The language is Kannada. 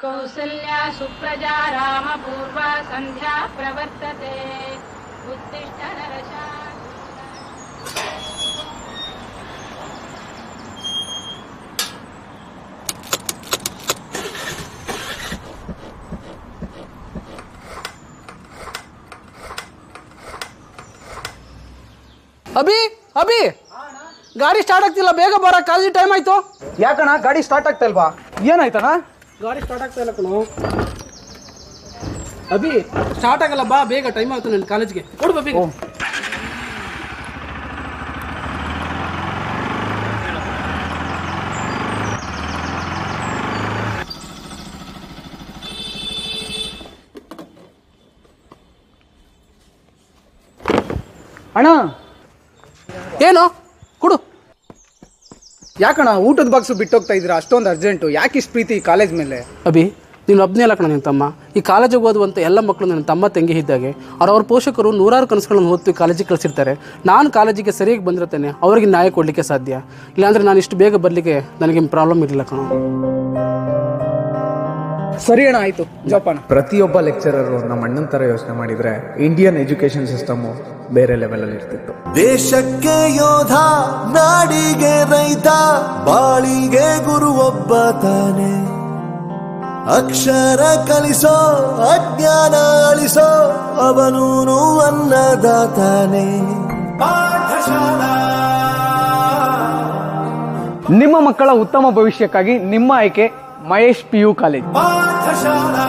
कौसल्या सुप्रजा रामपूर्वा संध्या प्रवर्तते उत्तिष्ठ नरशार्दूल। ಅಭಿ ಅಭಿ ಗಾಡಿ ಸ್ಟಾರ್ಟ್ ಆಗ್ತಿಲ್ಲ, ಬೇಗ ಬರ, ಕಾಲೇಜ್ ಟೈಮ್ ಆಯ್ತು. ಯಾಕಣ್ಣ ಗಾಡಿ ಸ್ಟಾರ್ಟ್ ಆಗ್ತಾ ಇಲ್ವಾ? ಏನಾಯ್ತಣ್ಣ? ಗಾಡಿ ಸ್ಟಾರ್ಟ್ ಆಗ್ತಾ ಇಲ್ಲ ಕಣೋ. ಅಭಿ ಸ್ಟಾರ್ಟ್ ಆಗಲ್ಲ, ಬಾ ಬೇಗ, ಟೈಮ್ ಆಯ್ತು ನನ್ನ ಕಾಲೇಜ್ಗೆ. ಕೊಡು ಬೇಗ. ಅಣ್ಣ ಏನು ಕೊಡು. ಯಾಕಣ್ಣ ಊಟದ ಬಾಕ್ಸು ಬಿಟ್ಟೋಗ್ತಾ ಇದ್ದೀರಾ? ಅಷ್ಟೊಂದು ಅರ್ಜೆಂಟು, ಯಾಕೆ ಇಷ್ಟು ಪ್ರೀತಿ ಕಾಲೇಜ್ ಮೇಲೆ? ಅಭಿ ನೀನು ಒಬ್ಬನೇ ಅಲ್ಲ ಕಣ, ನಿನ್ನ ತಮ್ಮ. ಈ ಕಾಲೇಜಿಗೆ ಓದುವಂಥ ಎಲ್ಲ ಮಕ್ಕಳು ನನ್ನ ತಮ್ಮ ತಂಗಿ ಇದ್ದಾಗೆ. ಅವ್ರ ಪೋಷಕರು ನೂರಾರು ಕನಸುಗಳನ್ನು ಓದ್ತು ಕಾಲೇಜಿಗೆ ಕಳಿಸಿರ್ತಾರೆ. ನಾನು ಕಾಲೇಜಿಗೆ ಸರಿಯಾಗಿ ಬಂದಿರ್ತೇನೆ, ಅವ್ರಿಗೆ ನ್ಯಾಯ ಕೊಡಲಿಕ್ಕೆ ಸಾಧ್ಯ. ಇಲ್ಲಾಂದರೆ ನಾನು ಇಷ್ಟು ಬೇಗ ಬರಲಿಕ್ಕೆ ನನಗೆ ಪ್ರಾಬ್ಲಮ್ ಇರಲಿಲ್ಲ ಕಣ. ಸರಿ ಅಣ್ಣ, ಆಯಿತು ಜೋಪಾನ. ಪ್ರತಿಯೊಬ್ಬ ಲೆಕ್ಚರರು ನಮ್ಮ ಅಣ್ಣನ ಥರ ಯೋಚನೆ ಮಾಡಿದರೆ ಇಂಡಿಯನ್ ಎಜುಕೇಷನ್ ಸಿಸ್ಟಮು ಬೇರೆ ಲೆವೆಲಲ್ಲಿ ಇರ್ತಿತ್ತು. ದೇಶಕ್ಕೆ ಯೋಧ, ನಾಡಿಗೆ ರೈತ, ಬಾಳಿಗೆ ಗುರು ಒಬ್ಬ ತಾನೆ. ಅಕ್ಷರ ಕಲಿಸೋ, ಅಜ್ಞಾನ ಅಳಿಸೋ, ಅವನೂನು ಅನ್ನದಾತಾನೆ. ಪಾಠಶಾಲಾ. ನಿಮ್ಮ ಮಕ್ಕಳ ಉತ್ತಮ ಭವಿಷ್ಯಕ್ಕಾಗಿ ನಿಮ್ಮ ಆಯ್ಕೆ ಮಹೇಶ್ PU ಕಾಲೇಜ್. ಪಾಠಶಾಲಾ.